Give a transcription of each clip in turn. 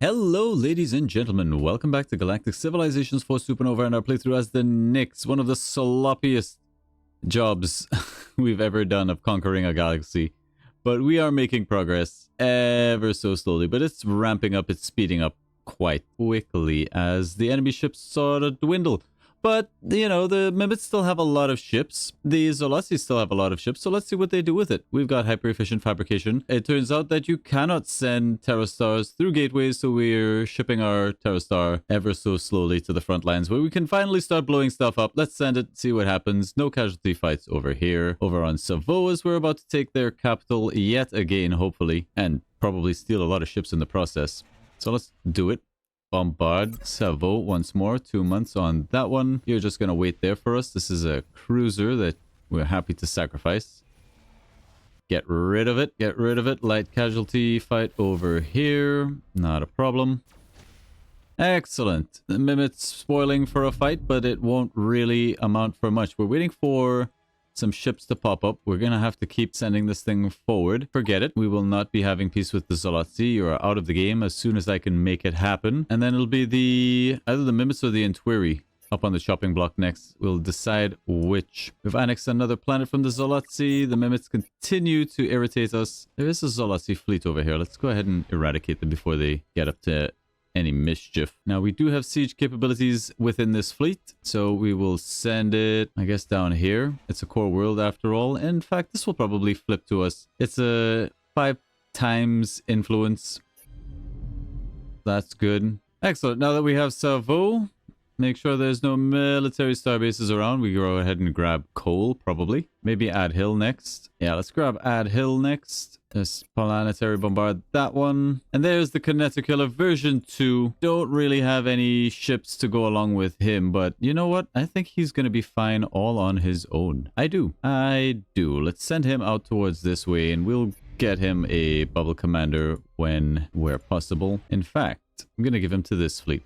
Hello, ladies and gentlemen. Welcome back to Galactic Civilizations 4 Supernova and our playthrough as the Nyx, one of the sloppiest jobs we've ever done of conquering a galaxy. But we are making progress ever so slowly, but it's ramping up, it's speeding up quite quickly as the enemy ships sort of dwindle. But, you know, the Mimics still have a lot of ships. The Zolasi still have a lot of ships, so let's see what they do with it. We've got hyper-efficient fabrication. It turns out that you cannot send Terrastars through gateways, so we're shipping our Terrastar ever so slowly to the front lines, where we can finally start blowing stuff up. Let's send it, see what happens. No casualty fights over here. Over on Savoas, we're about to take their capital yet again, hopefully, and probably steal a lot of ships in the process. So let's do it. Bombard Savo once more. 2 months on that one. You're just going to wait there for us. This is a cruiser that we're happy to sacrifice. Get rid of it. Get rid of it. Light casualty fight over here. Not a problem. Excellent. The Mimic's spoiling for a fight, but it won't really amount for much. We're waiting for some ships to pop up. We're gonna have to keep sending this thing forward. Forget it. We will not be having peace with the Zolotzi. You are out of the game as soon as I can make it happen. And then it'll be either the Mimics or the Entwiri up on the chopping block next. We'll decide which. We've annexed another planet from the Zolotzi. The Mimics continue to irritate us. There is a Zolotzi fleet over here. Let's go ahead and eradicate them before they get up to any mischief. Now, we do have siege capabilities within this fleet, so we will send it, I guess, down here. It's a core world after all. In fact, this will probably flip to us. It's a 5 times influence. That's good. Excellent. Now that we have Savo, make sure there's no military starbases around. We go ahead and grab coal, probably. Maybe Ad Hill next. Yeah, let's grab Ad Hill next. This planetary bombard that one. And there's the Kinetic Killer version 2. Don't really have any ships to go along with him, but you know what? I think he's going to be fine all on his own. I do. Let's send him out towards this way and we'll get him a bubble commander where possible. In fact, I'm going to give him to this fleet.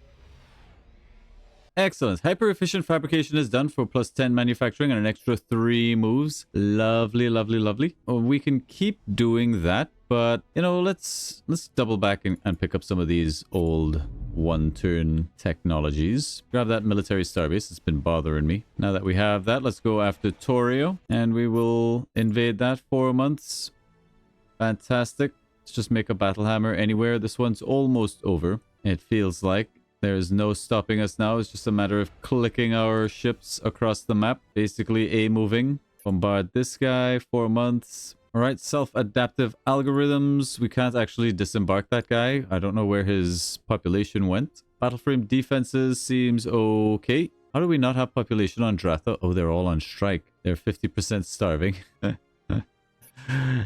Excellent. Hyper-efficient fabrication is done for plus 10 manufacturing and an extra 3 moves. Lovely, lovely, lovely. Oh, we can keep doing that, but, you know, let's double back and pick up some of these old one-turn technologies. Grab that military starbase. It's been bothering me. Now that we have that, let's go after Torio, and we will invade that 4 months. Fantastic. Let's just make a battle hammer anywhere. This one's almost over, it feels like. There's no stopping us now. It's just a matter of clicking our ships across the map. Basically, A-moving. Bombard this guy. 4 months. All right, self-adaptive algorithms. We can't actually disembark that guy. I don't know where his population went. Battleframe defenses seems okay. How do we not have population on Dratha? Oh, they're all on strike. They're 50% starving.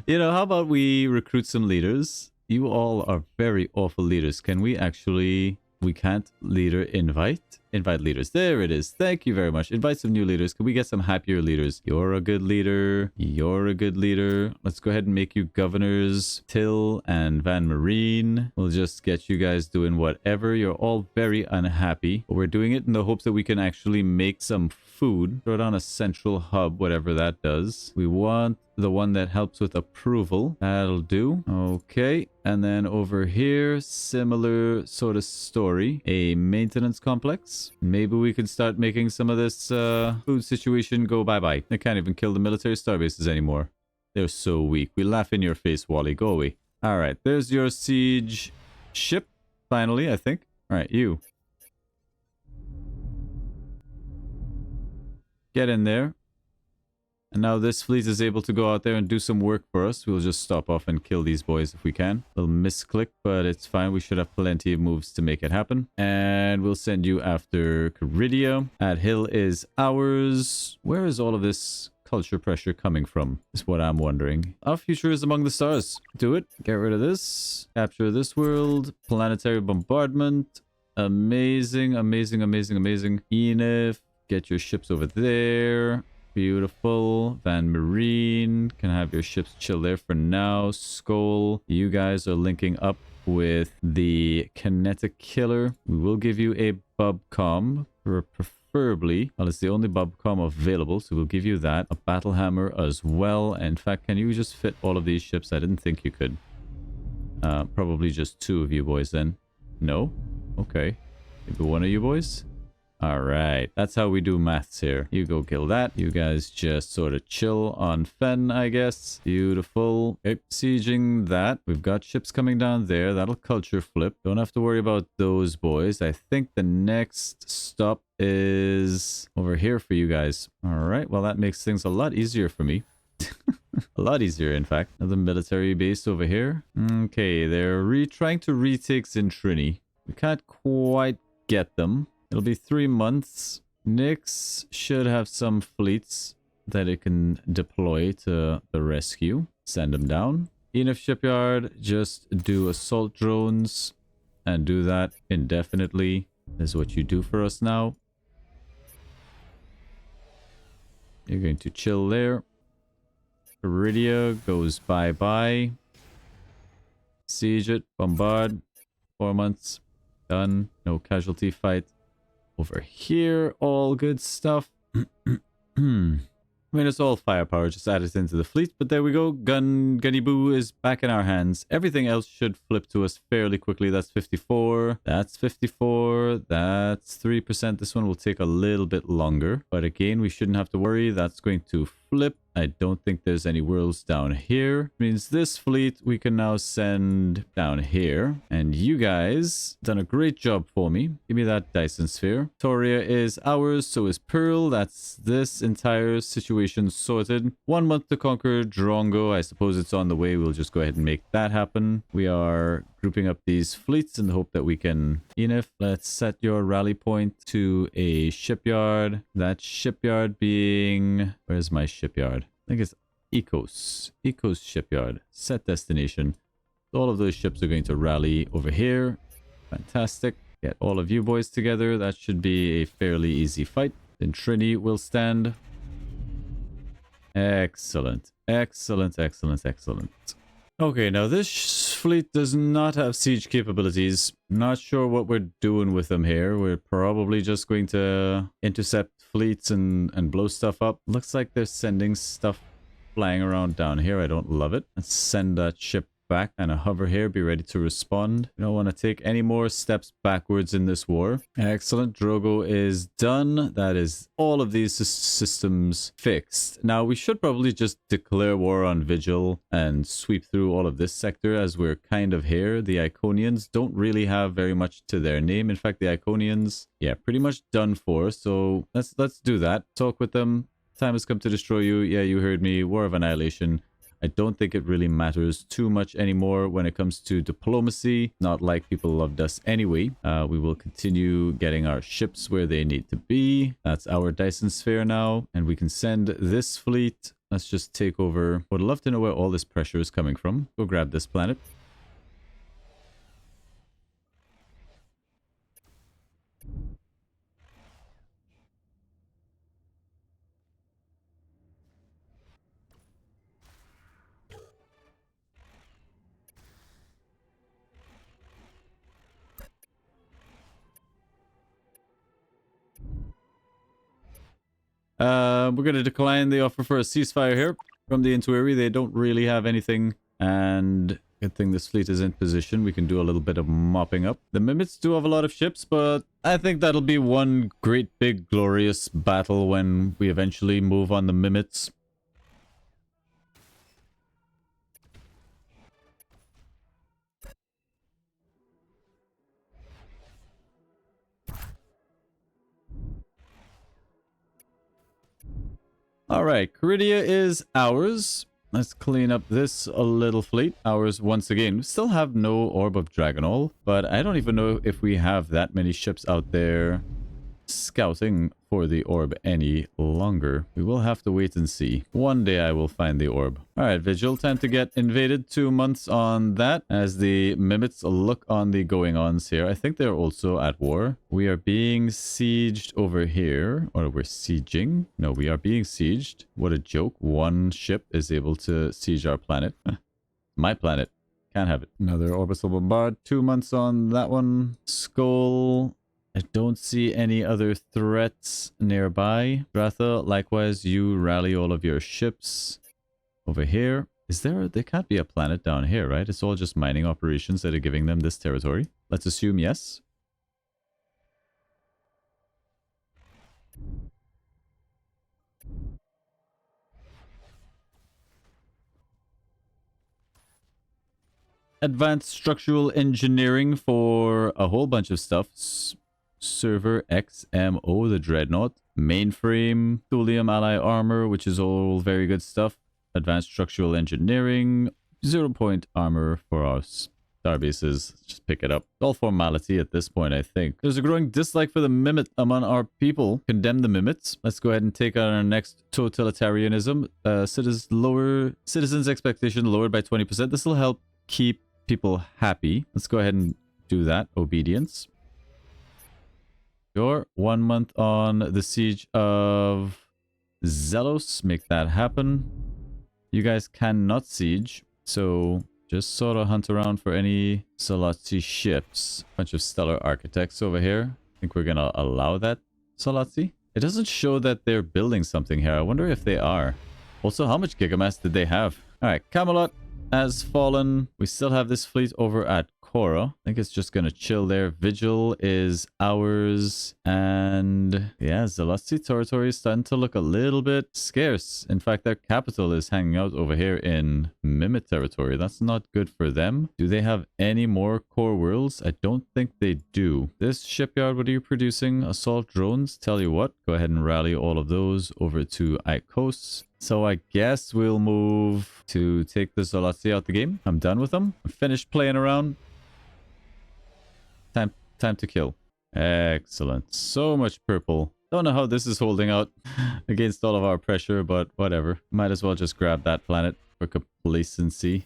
You know, how about we recruit some leaders? You all are very awful leaders. Can we actually... We can't leader invite leaders. There it is. Thank you very much. Invite some new leaders. Can we get some happier leaders? You're a good leader. You're a good leader. Let's go ahead and make you governors. Till and Van Marine. We'll just get you guys doing whatever. You're all very unhappy, but we're doing it in the hopes that we can actually make some food. Throw down a central hub, whatever that does. We want the one that helps with approval. That'll do. Okay. And then over here, similar sort of story. A maintenance complex. Maybe we can start making some of this food situation go bye-bye. They can't even kill the military starbases anymore. They're so weak. We laugh in your face, Wally. Go away. All right. There's your siege ship. Finally, I think. All right, you. Get in there. And now this fleet is able to go out there and do some work for us. We'll just stop off and kill these boys if we can. We'll misclick, but it's fine. We should have plenty of moves to make it happen. And we'll send you after Caridia. Ad Hill is ours. Where is all of this culture pressure coming from? Is what I'm wondering. Our future is among the stars. Do it. Get rid of this. Capture this world. Planetary bombardment. Amazing, amazing, amazing, amazing. Enif. Get your ships over there. Beautiful. Van Marine. Can have your ships chill there for now. Skull. You guys are linking up with the Kinetic Killer. We will give you a Bubcom. Preferably. Well, it's the only Bubcom available, so we'll give you that. A Battle Hammer as well. In fact, can you just fit all of these ships? I didn't think you could. Probably just 2 of you boys then. No? Okay. Maybe one of you boys? Alright, that's how we do maths here. You go kill that. You guys just sort of chill on Fen, I guess. Beautiful. Okay, sieging that. We've got ships coming down there. That'll culture flip. Don't have to worry about those boys. I think the next stop is over here for you guys. Alright, well that makes things a lot easier for me. A lot easier, in fact. Another military base over here. Okay, they're trying to retake Zintrini. We can't quite get them. It'll be 3 months. Nyx should have some fleets that it can deploy to the rescue. Send them down. Enif Shipyard, just do assault drones and do that indefinitely. Is what you do for us now. You're going to chill there. Iridia goes bye-bye. Siege it. Bombard. 4 months. Done. No casualty fight. Over here, all good stuff. I mean, it's all firepower, just add it into the fleet. But there we go. Gunny Boo is back in our hands. Everything else should flip to us fairly quickly. That's 54. That's 54. That's 3%. This one will take a little bit longer. But again, we shouldn't have to worry. That's going to flip. I don't think there's any worlds down here. Means this fleet we can now send down here. And you guys done a great job for me. Give me that Dyson sphere. Toria is ours, so is Pearl. That's this entire situation sorted. 1 month to conquer Drongo. I suppose it's on the way. We'll just go ahead and make that happen. We are grouping up these fleets in the hope that we can... Enif, let's set your rally point to a shipyard. That shipyard being... Where's my shipyard? I think it's Ecos shipyard. Set destination. All of those ships are going to rally over here. Fantastic. Get all of you boys together. That should be a fairly easy fight. Then Trini will stand. Excellent. Excellent, excellent, excellent. Okay, now this fleet does not have siege capabilities. Not sure what we're doing with them here. We're probably just going to intercept fleets and blow stuff up. Looks like they're sending stuff flying around down here. I don't love it. Let's send that ship back and hover here. Be ready to respond. We don't want to take any more steps backwards in this war. Excellent. Drogo is done. That is all of these systems fixed. Now we should probably just declare war on Vigil and sweep through all of this sector as we're kind of here. The Iconians don't really have very much to their name. In fact, the Iconians, yeah, pretty much done for. So let's do that. Talk with them. Time has come to destroy you. Yeah, you heard me. War of Annihilation. I don't think it really matters too much anymore when it comes to diplomacy. Not like people loved us anyway. We will continue getting our ships where they need to be. That's our Dyson sphere now. And we can send this fleet. Let's just take over. Would love to know where all this pressure is coming from. Go grab this planet. We're going to decline the offer for a ceasefire here from the Intuiri. They don't really have anything. And good thing this fleet is in position. We can do a little bit of mopping up. The Mimits do have a lot of ships, but I think that'll be one great big glorious battle when we eventually move on the Mimits. Alright, Caridia is ours. Let's clean up this a little fleet. Ours once again. We still have no Orb of Dragonol, but I don't even know if we have that many ships out there scouting for the orb any longer. We will have to wait and see. One day I will find the orb. Alright, Vigil, time to get invaded. 2 months on that as the Mimits look on the going-ons here. I think they're also at war. We are being sieged over here. Or we're sieging. No, we are being sieged. What a joke. One ship is able to siege our planet. My planet. Can't have it. Another orbital bombard. 2 months on that one. Skull. I don't see any other threats nearby. Dratha, likewise, you rally all of your ships over here. Is there... There can't be a planet down here, right? It's all just mining operations that are giving them this territory. Let's assume yes. Advanced structural engineering for a whole bunch of stuff. Server XMO, the Dreadnought. Mainframe, Thulium ally armor, which is all very good stuff. Advanced structural engineering, 0-point armor for our starbases. Just pick it up. All formality at this point, I think. There's a growing dislike for the Mimit among our people. Condemn the Mimits. Let's go ahead and take on our next totalitarianism. Citizens' expectation lowered by 20%. This will help keep people happy. Let's go ahead and do that. Obedience. Sure. 1 month on the siege of Zelos. Make that happen. You guys cannot siege, so just sort of hunt around for any Solazzi ships. Bunch of stellar architects over here. I think we're gonna allow that, Solazzi. It doesn't show that they're building something here. I wonder if they are. Also, how much gigamass did they have? Alright, Camelot has fallen. We still have this fleet over at Cora. I think it's just gonna chill there. Vigil is ours. And yeah, Zelazzi territory is starting to look a little bit scarce. In fact, their capital is hanging out over here in Mimit territory. That's not good for them. Do they have any more core worlds? I don't think they do. This shipyard, what are you producing? Assault drones? Tell you what, go ahead and rally all of those over to Icos. So I guess we'll move to take the Zolazzi out the game. I'm done with them. I'm finished playing around. Time to kill. Excellent. So much purple. Don't know how this is holding out against all of our pressure, but whatever. Might as well just grab that planet for complacency.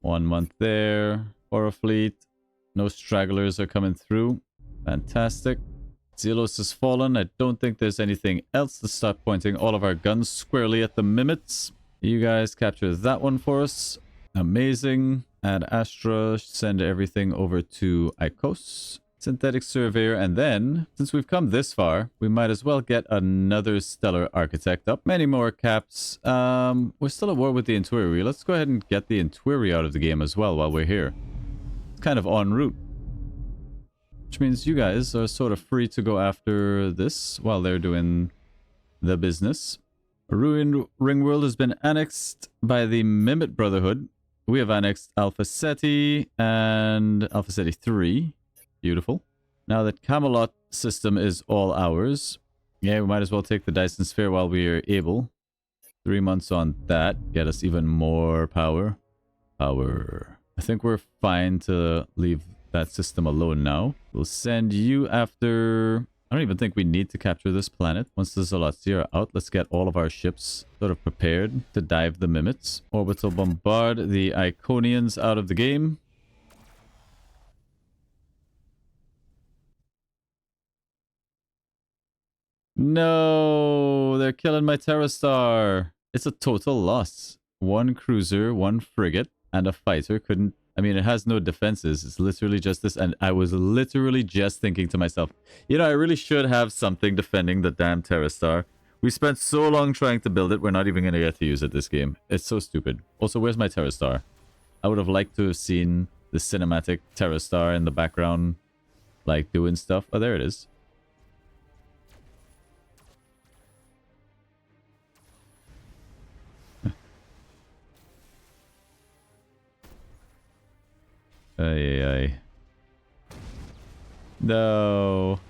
1 month there. Aura fleet. No stragglers are coming through. Fantastic. Zelos has fallen. I don't think there's anything else to start pointing all of our guns squarely at the Mimits. You guys capture that one for us. Amazing. Add Astra. Send everything over to Icos. Synthetic Surveyor. And then, since we've come this far, we might as well get another Stellar Architect up. Many more caps. We're still at war with the Intuiri. Let's go ahead and get the Intuiri out of the game as well while we're here. It's kind of en route. Which means you guys are sort of free to go after this while they're doing the business. A ruined ring world has been annexed by the Mimit Brotherhood. We have annexed Alpha Ceti and Alpha Ceti 3. Beautiful. Now that Camelot system is all ours. Yeah, we might as well take the Dyson Sphere while we are able. 3 months on that. Get us even more power. I think we're fine to leave that system alone now. We'll send you after... I don't even think we need to capture this planet. Once the Zolazzi are out, let's get all of our ships sort of prepared to dive the Mimits. Orbital bombard the Iconians out of the game. No, they're killing my Terrastar. It's a total loss. 1 cruiser, 1 frigate, and a fighter couldn't... I mean, it has no defenses. It's literally just this. And I was literally just thinking to myself, you know, I really should have something defending the damn Terrastar. We spent so long trying to build it. We're not even going to get to use it this game. It's so stupid. Also, where's my Terrastar? I would have liked to have seen the cinematic Terrastar in the background, like doing stuff. Oh, there it is. Ay. No.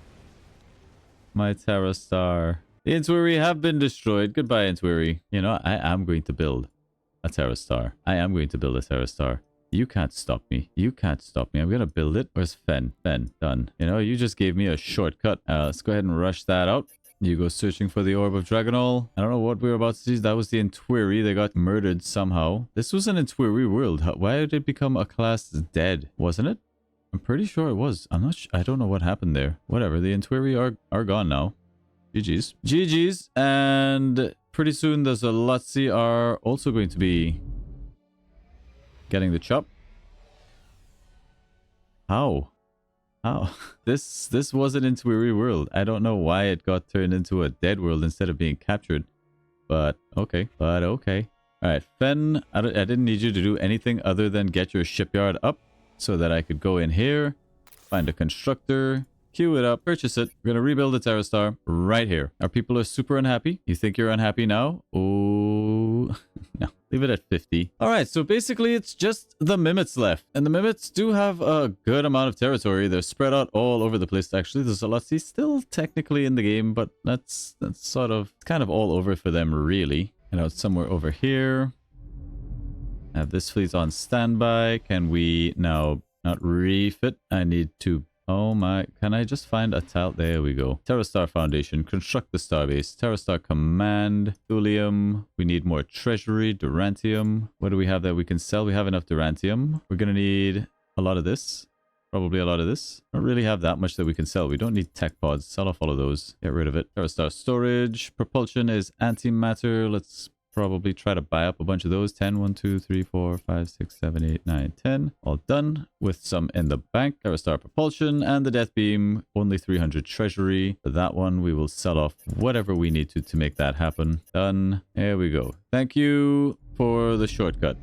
My Terrastar. The Intuiri have been destroyed. Goodbye, Intuiri. You know, I am going to build a Terrastar. I am going to build a Terrastar. You can't stop me. You can't stop me. I'm going to build it. Where's Fen? Fen. Done. You know, you just gave me a shortcut. Let's go ahead and rush that out. You go searching for the Orb of Dragonol. I don't know what we were about to see. That was the Intuiri. They got murdered somehow. This was an Intuiri world. Why did it become a class dead? Wasn't it? I'm pretty sure it was. I'm not I don't know what happened there. Whatever. The Intuiri are gone now. GG's. GG's. And pretty soon the Zolazzi are also going to be getting the chop. How? Oh, this was an Intuiri world. I don't know why it got turned into a dead world instead of being captured. but okay. But okay. Alright, Fen, I didn't need you to do anything other than get your shipyard up so that I could go in here, find a constructor, queue it up, purchase it. We're gonna rebuild the Terrastar right here. Our people are super unhappy. You think you're unhappy now? Oh, no. Leave it at 50. Alright, so basically it's just the Mimits left. And the Mimits do have a good amount of territory. They're spread out all over the place, actually. The Zalotzi still technically in the game, but that's sort of kind of all over for them, really. You know, it's somewhere over here. Have this fleet on standby. Can we now not refit? I need to... Oh my... Can I just find a tile? There we go. Terrastar Foundation. Construct the starbase. Terrastar Command. Thulium. We need more treasury. Durantium. What do we have that we can sell? We have enough Durantium. We're going to need a lot of this. Probably a lot of this. Don't really have that much that we can sell. We don't need tech pods. Sell off all of those. Get rid of it. Terrastar storage. Propulsion is antimatter. Let's probably try to buy up a bunch of those. 10, 1, 2, 3, 4, 5, 6, 7, 8, 9, 10. All done. With some in the bank. Terrastar propulsion and the death beam. Only 300 treasury. For that one, we will sell off whatever we need to make that happen. Done. There we go. Thank you for the shortcut.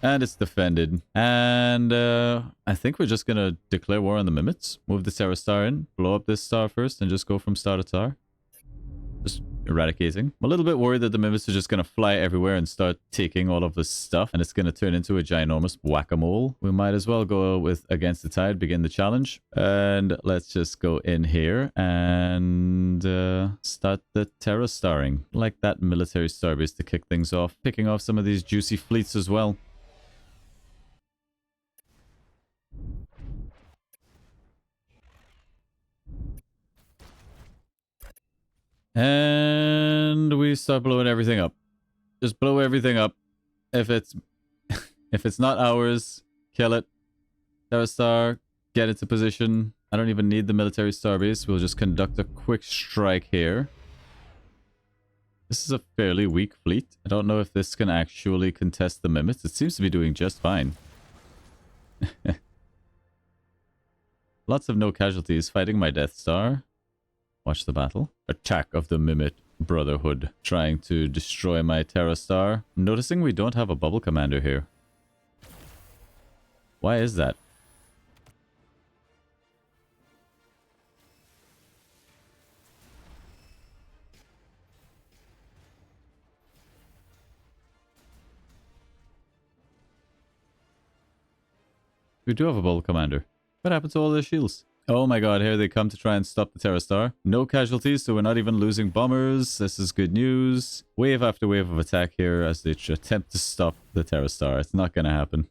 And it's defended. And I think we're just going to declare war on the Mimits. Move the Terrastar in. Blow up this star first and just go from star to star. Just eradicating. I'm a little bit worried that the Mimits are just going to fly everywhere and start taking all of this stuff. And it's going to turn into a ginormous whack-a-mole. We might as well go with Against the Tide, begin the challenge. And let's just go in here and start the Terrastarring. Like that military starbase to kick things off. Picking off some of these juicy fleets as well. And we start blowing everything up. Just blow everything up. If it's if it's not ours, kill it. Terrastar, get into position. I don't even need the military starbase. We'll just conduct a quick strike here. This is a fairly weak fleet. I don't know if this can actually contest the Mimits. It seems to be doing just fine. Lots of no casualties fighting my Death Star. Watch the battle. Attack of the Mimit Brotherhood. Trying to destroy my Terrastar. I'm noticing we don't have a bubble commander here. Why is that? We do have a bubble commander. What happened to all their shields? Oh my god, here they come to try and stop the Terrastar. No casualties, so we're not even losing bombers. This is good news. Wave after wave of attack here as they attempt to stop the Terrastar. It's not gonna happen.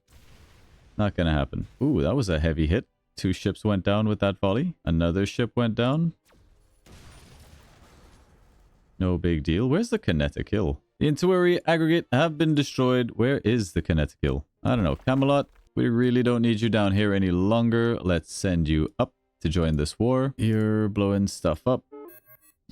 Not gonna happen. Ooh, that was a heavy hit. 2 ships went down with that volley. Another ship went down. No big deal. Where's the kinetic hill? The Intuary aggregate have been destroyed. Where is the kinetic hill? I don't know. Camelot, we really don't need you down here any longer. Let's send you up to join this war. You're blowing stuff up.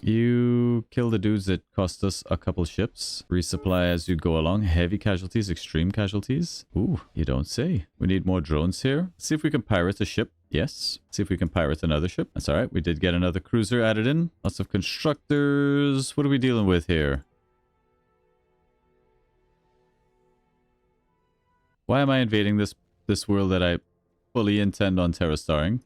You kill the dudes that cost us a couple ships. Resupply as you go along. Heavy casualties, extreme casualties. Ooh, you don't say. We need more drones here. See if we can pirate a ship. Yes. See if we can pirate another ship. That's alright. We did get another cruiser added in. Lots of constructors. What are we dealing with here? Why am I invading this world that I fully intend on Terrastarring?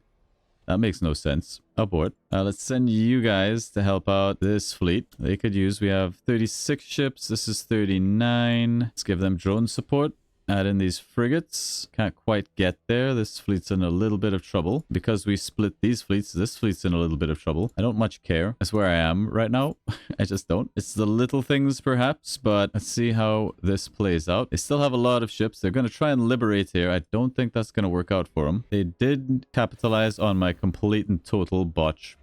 That makes no sense. Abort. Let's send you guys to help out this fleet. They could use... We have 36 ships. This is 39. Let's give them drone support. Add in these frigates. Can't quite get there. This fleet's in a little bit of trouble. Because we split these fleets, this fleet's in a little bit of trouble. I don't much care. That's where I am right now. I just don't. It's the little things, perhaps, but let's see how this plays out. They still have a lot of ships. They're going to try and liberate here. I don't think that's going to work out for them. They did capitalize on my complete and total botch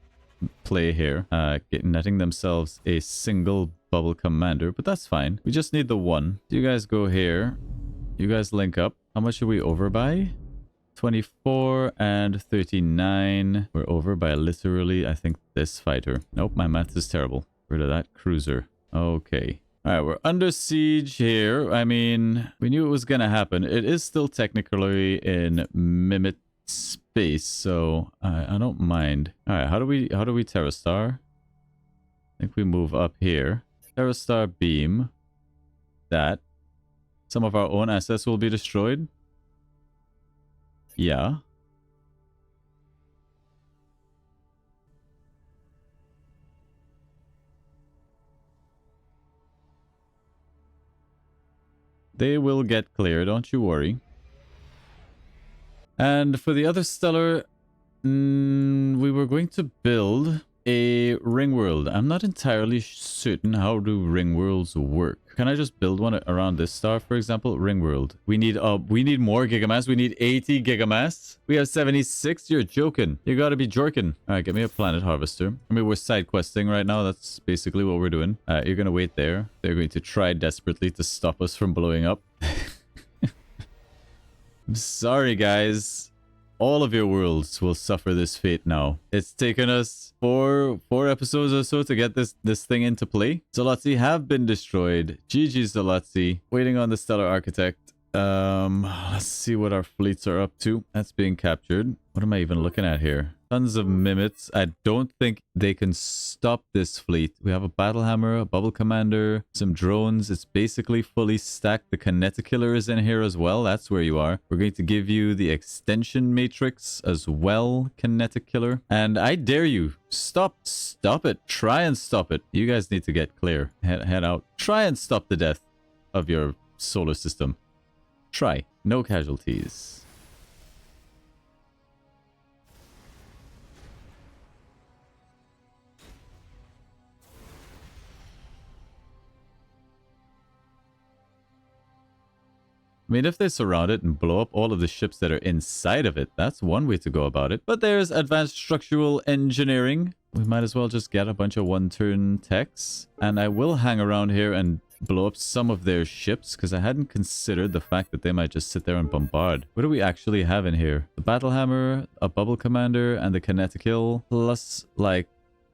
play here. Netting themselves a single bubble commander, but that's fine. We just need the one. You guys go here. You guys link up. How much are we over by? 24 and 39. We're over by literally, I think, this fighter. Nope, my math is terrible. Rid of that cruiser. Okay. Alright, we're under siege here. I mean, we knew it was going to happen. It is still technically in Mimit space, so I don't mind. Alright, how do we Terrastar? I think we move up here. Terrastar beam that some of our own assets will be destroyed. Yeah. They will get clear, don't you worry. And for the other stellar, we were going to build a ring world. I'm not entirely certain how do ring worlds work. Can I just build one around this star, for example? Ring world. We need more gigamass. We need 80 gigamass. We have 76. You're joking. You gotta be jorking. All right, get me a planet harvester. I mean, we're side questing right now. That's basically what we're doing. You're gonna wait there. They're going to try desperately to stop us from blowing up. I'm sorry, guys. All of your worlds will suffer this fate now. It's taken us four episodes or so to get this thing into play. Zalotzi have been destroyed. GG's Zalotzi. Waiting on the Stellar Architect. Let's see what our fleets are up to. That's being captured. What am I even looking at here? Tons of mimics. I don't think they can stop this fleet. We have a battle hammer, a bubble commander, some drones. It's basically fully stacked. The kinetic killer is in here as well. That's where you are. We're going to give you the extension matrix as well, kinetic killer. And I dare you, stop it. Try and stop it. You guys need to get clear. Head out. Try and stop the death of your solar system. Try. No casualties. I mean, if they surround it and blow up all of the ships that are inside of it, that's one way to go about it. But there's advanced structural engineering. We might as well just get a bunch of one-turn techs. And I will hang around here and blow up some of their ships, because I hadn't considered the fact that they might just sit there and bombard. What do we actually have in here? The battle hammer, a bubble commander, and the kinetic kill, plus like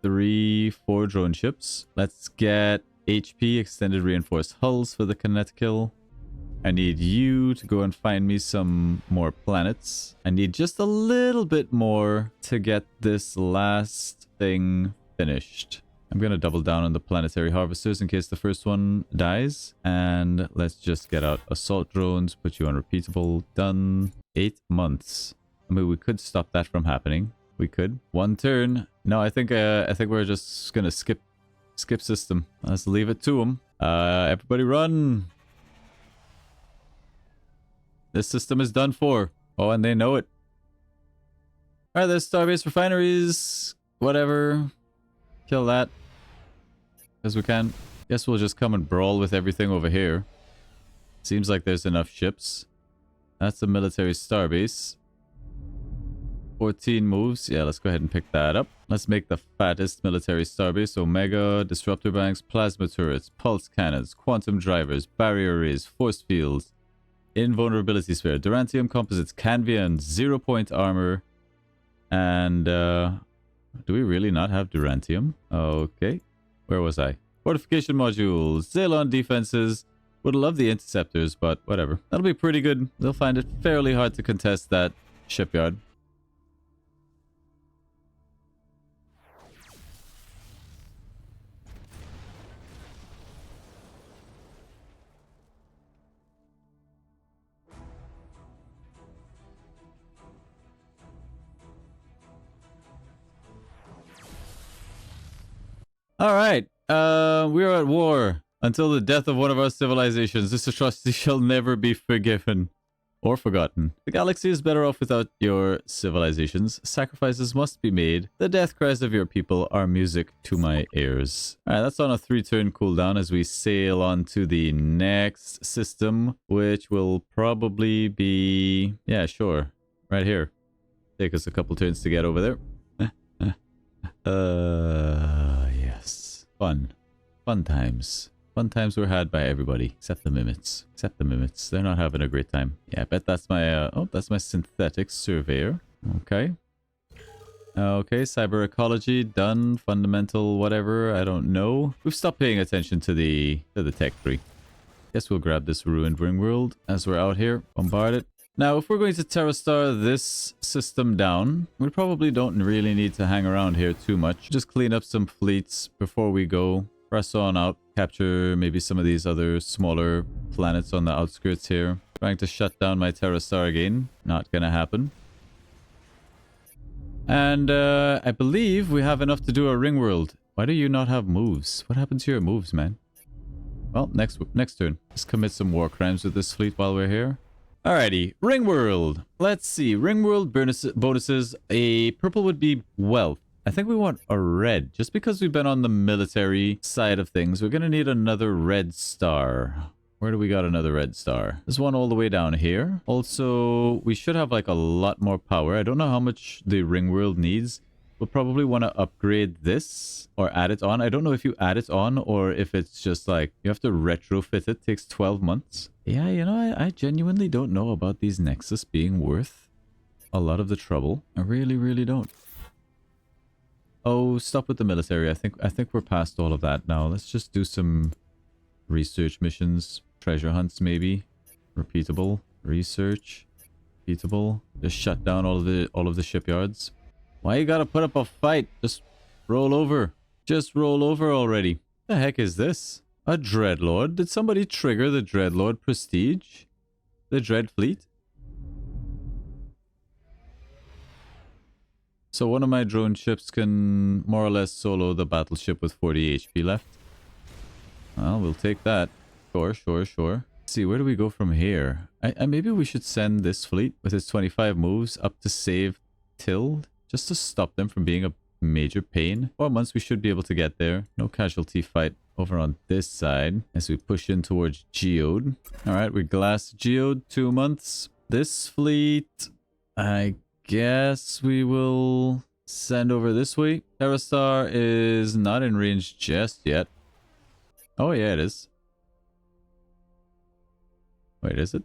3-4 drone ships. Let's get HP, extended reinforced hulls for the kinetic kill. I need you to go and find me some more planets. I need just a little bit more to get this last thing finished. I'm going to double down on the planetary harvesters in case the first one dies. And let's just get out assault drones, put you on repeatable. Done. 8 months. I mean, we could stop that from happening. We could. 1 turn. No, I think we're just going to skip system. Let's leave it to them. Everybody run. This system is done for. Oh, and they know it. Alright, there's Starbase refineries. Whatever. Kill that. As we can. Guess we'll just come and brawl with everything over here. Seems like there's enough ships. That's a military starbase. 14 moves. Yeah, let's go ahead and pick that up. Let's make the fattest military starbase. Omega, disruptor banks, plasma turrets, pulse cannons, quantum drivers, barrier arrays, force fields. Invulnerability sphere, Durantium composites, Canvian, 0-point armor, and do we really not have Durantium? Okay, where was I? Fortification modules, Xenon defenses. Would love the interceptors, but whatever. That'll be pretty good. They'll find it fairly hard to contest that shipyard. Alright, we are at war until the death of one of our civilizations. This atrocity shall never be forgiven or forgotten. The galaxy is better off without your civilizations. Sacrifices must be made. The death cries of your people are music to my ears. Alright, that's on a 3-turn cooldown as we sail on to the next system, which will probably be... yeah, sure. Right here. Take us a couple turns to get over there. Yes. Fun times. Fun times were had by everybody, except the mimics. Except the mimics. They're not having a great time. Yeah, I bet that's my, that's my synthetic surveyor. Okay. Okay, cyber ecology, done. Fundamental, whatever, I don't know. We've stopped paying attention to the tech tree. Guess we'll grab this ruined ring world as we're out here. Bombard it. Now, if we're going to Terrastar this system down, we probably don't really need to hang around here too much. Just clean up some fleets before we go. Press on out. Capture maybe some of these other smaller planets on the outskirts here. Trying to shut down my Terra Star again. Not gonna happen. And I believe we have enough to do a ring world. Why do you not have moves? What happened to your moves, man? Well, next turn. Let's commit some war crimes with this fleet while we're here. Alrighty, ring world. Let's see. Ring world bonuses. A purple would be wealth. I think we want a red. Just because we've been on the military side of things, we're going to need another red star. Where do we got another red star? There's one all the way down here. Also, we should have like a lot more power. I don't know how much the ring world needs. We'll probably want to upgrade this or add it on. I don't know if you add it on or if it's just like you have to retrofit it. Takes 12 months. Yeah, you know, I genuinely don't know about these Nexus being worth a lot of the trouble. I really, really don't. Oh, stop with the military. I think we're past all of that now. Let's just do some research missions, treasure hunts maybe. Repeatable research, repeatable. Just shut down all of the shipyards. Why you gotta put up a fight? Just roll over. Just roll over already. The heck is this? A Dreadlord? Did somebody trigger the Dreadlord Prestige? The Dread Fleet? So one of my drone ships can more or less solo the battleship with 40 HP left. Well, we'll take that. Sure. Let's see, where do we go from here? Maybe we should send this fleet with its 25 moves up to save Tild. Just to stop them from being a major pain. 4 months we should be able to get there. No casualty fight over on this side as we push in towards Geode. Alright, we glass Geode, 2 months. This fleet, I guess we will send over this way. Terra Star is not in range just yet. Oh yeah, it is. Wait, is it?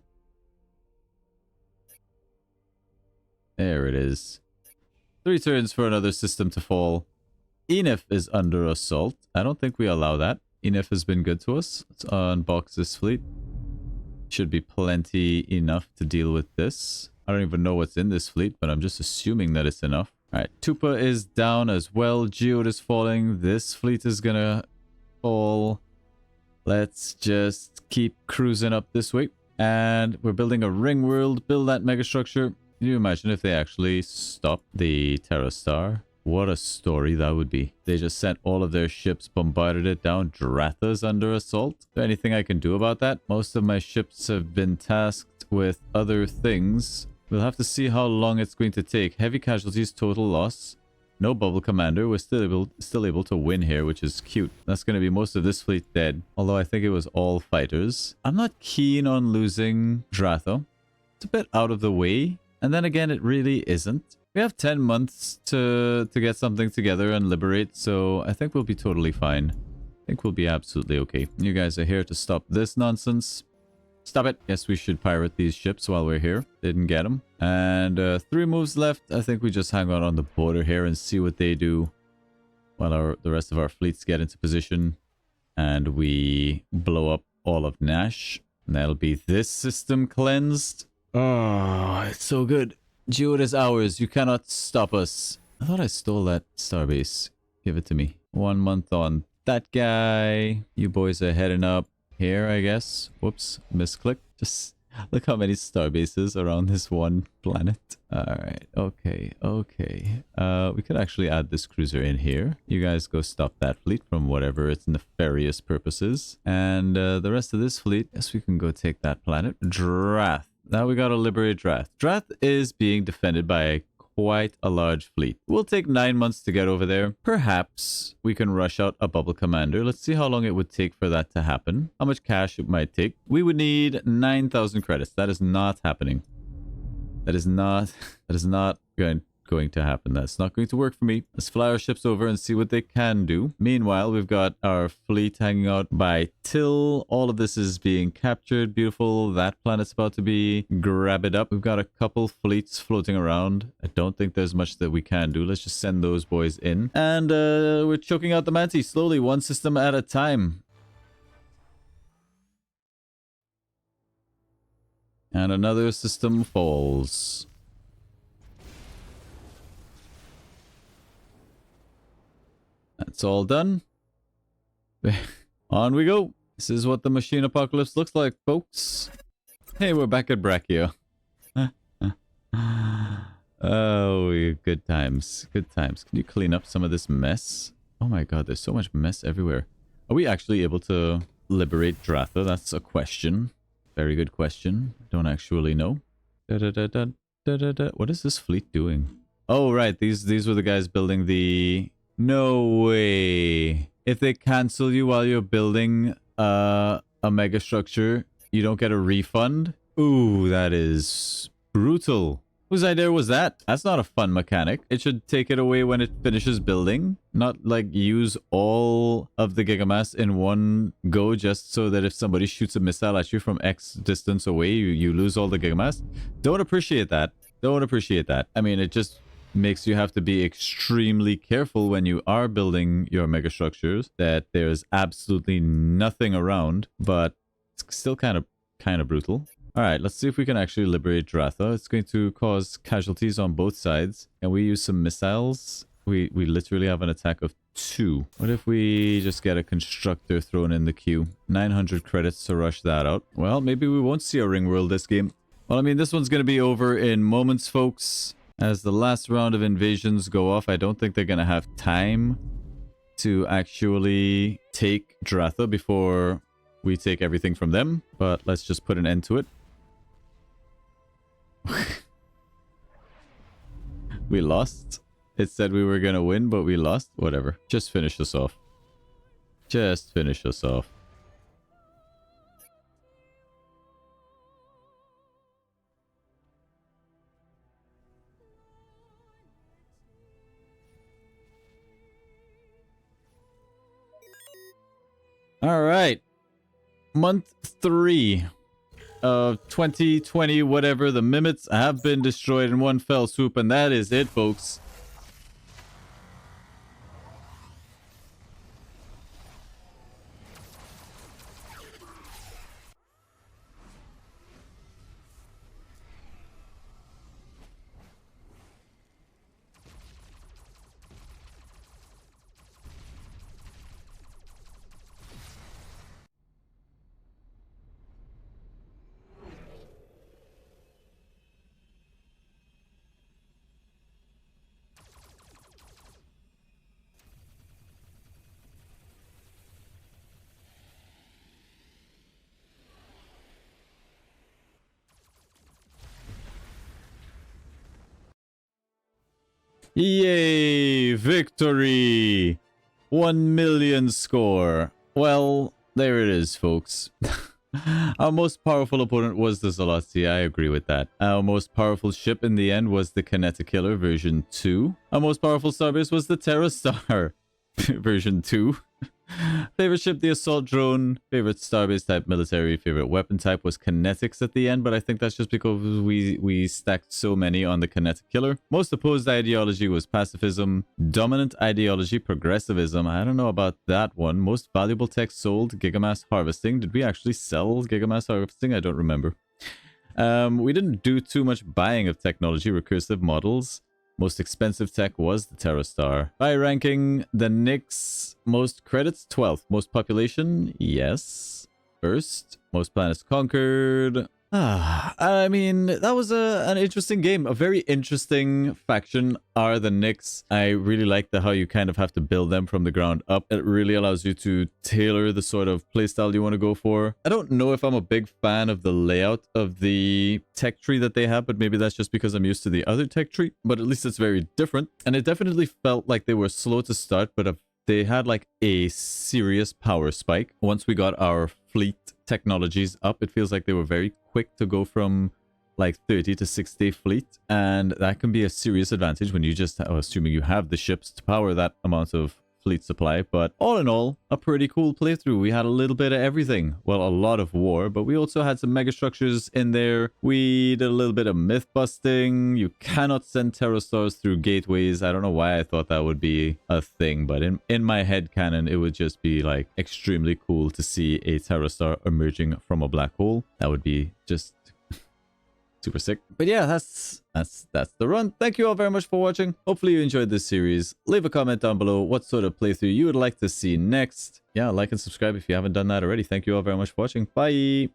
There it is. 3 turns for another system to fall. Enif is under assault. I don't think we allow that. Enif has been good to us. Let's unbox this fleet. Should be plenty enough to deal with this. I don't even know what's in this fleet, but I'm just assuming that it's enough. Alright, Tupa is down as well. Geode is falling. This fleet is gonna fall. Let's just keep cruising up this way. And we're building a ring world. Build that megastructure. Can you imagine if they actually stopped the Terra Star? What a story that would be. They just sent all of their ships, bombarded it down. Dratha's under assault. Is there anything I can do about that? Most of my ships have been tasked with other things. We'll have to see how long it's going to take. Heavy casualties, total loss. No bubble commander. We're still able to win here, which is cute. That's going to be most of this fleet dead. Although I think it was all fighters. I'm not keen on losing Dratha. It's a bit out of the way. And then again, it really isn't. We have 10 months to get something together and liberate, so I think we'll be totally fine. I think we'll be absolutely okay. You guys are here to stop this nonsense. Stop it. Guess we should pirate these ships while we're here. Didn't get them. And 3 moves left. I think we just hang out on the border here and see what they do while the rest of our fleets get into position. And we blow up all of Nash. And that'll be this system cleansed. Oh, it's so good. Geode is ours. You cannot stop us. I thought I stole that starbase. Give it to me. 1 month on that guy. You boys are heading up here, I guess. Whoops. Misclick. Just look how many starbases around this one planet. Alright. Okay. We could actually add this cruiser in here. You guys go stop that fleet from whatever its nefarious purposes. And the rest of this fleet, guess we can go take that planet. Drath. Now we gotta liberate Drath. Drath is being defended by quite a large fleet. We'll take 9 months to get over there. Perhaps we can rush out a bubble commander. Let's see how long it would take for that to happen. How much cash it might take. We would need 9,000 credits. That is not happening. That is not going to happen. That's not going to work for me. Let's fly our ships over and see what they can do. Meanwhile, we've got our fleet hanging out by Till. All of this is being captured. Beautiful. That planet's about to be grab it up. We've got a couple fleets floating around. I don't think there's much that we can do. Let's just send those boys in. And we're choking out the Manti slowly, one system at a time. And another system falls. That's all done. On we go. This is what the machine apocalypse looks like, folks. Hey, we're back at Brachio. Oh, good times. Good times. Can you clean up some of this mess? Oh my god, there's so much mess everywhere. Are we actually able to liberate Dratha? That's a question. Very good question. Don't actually know. What is this fleet doing? Oh, right. These were the guys building the... No way. If they cancel you while you're building a mega structure, you don't get a refund? Ooh, that is brutal. Whose idea was that? That's not a fun mechanic. It should take it away when it finishes building. Not like use all of the gigamass in one go just so that if somebody shoots a missile at you from X distance away, you lose all the gigamass. Don't appreciate that. Don't appreciate that. I mean, it just makes you have to be extremely careful when you are building your mega structures that there's absolutely nothing around, but it's still kind of brutal. All right, let's see if we can actually liberate Dratha. It's going to cause casualties on both sides. And we use some missiles. We literally have an attack of 2. What if we just get a constructor thrown in the queue? 900 credits to rush that out. Well, maybe we won't see a ring world this game. Well, I mean, this one's going to be over in moments, folks. As the last round of invasions go off, I don't think they're going to have time to actually take Dratha before we take everything from them. But let's just put an end to it. We lost. It said we were gonna win, but we lost. Whatever. Just finish us off. Just finish us off. All right. Month 3 of 2020, whatever. The Mimics have been destroyed in one fell swoop, and that is it, folks. Yay! Victory! 1 million score. Well, there it is, folks. Our most powerful opponent was the Zalati. I agree with that. Our most powerful ship in the end was the Kinetic Killer version 2. Our most powerful starbase was the Terra Star version 2. Favorite ship, the Assault Drone. Favorite starbase type, military. Favorite weapon type was Kinetics at the end, but I think that's just because we stacked so many on the Kinetic Killer. Most opposed ideology was pacifism. Dominant ideology, progressivism. I don't know about that one. Most valuable tech sold, Gigamass Harvesting. Did we actually sell Gigamass Harvesting? I don't remember. We didn't do too much buying of technology, recursive models. Most expensive tech was the Terra Star. By ranking, the Nyx, most credits, 12th. Most population, yes. First, most planets conquered. I mean, that was an interesting game. A very interesting faction are the Nyx. I really like how you kind of have to build them from the ground up. It really allows you to tailor the sort of playstyle you want to go for. I don't know if I'm a big fan of the layout of the tech tree that they have, but maybe that's just because I'm used to the other tech tree. But at least it's very different. And it definitely felt like they were slow to start, but they had like a serious power spike. Once we got our fleet technologies up, it feels like they were very quick to go from like 30 to 6-day fleet, and that can be a serious advantage when you just, assuming you have the ships to power that amount of fleet supply. But all in all, a pretty cool playthrough. We had a little bit of everything. Well, a lot of war, but we also had some mega structures in there. We did a little bit of myth busting. You cannot send Terra Stars through gateways. I don't know why I thought that would be a thing, but in my head canon, it would just be like extremely cool to see a Terra Star emerging from a black hole. That would be just Super sick. But yeah, that's the run. Thank you all very much for watching. Hopefully you enjoyed this series. Leave a comment down below what sort of playthrough you would like to see next. Yeah, like and subscribe if you haven't done that already. Thank you all very much for watching. Bye!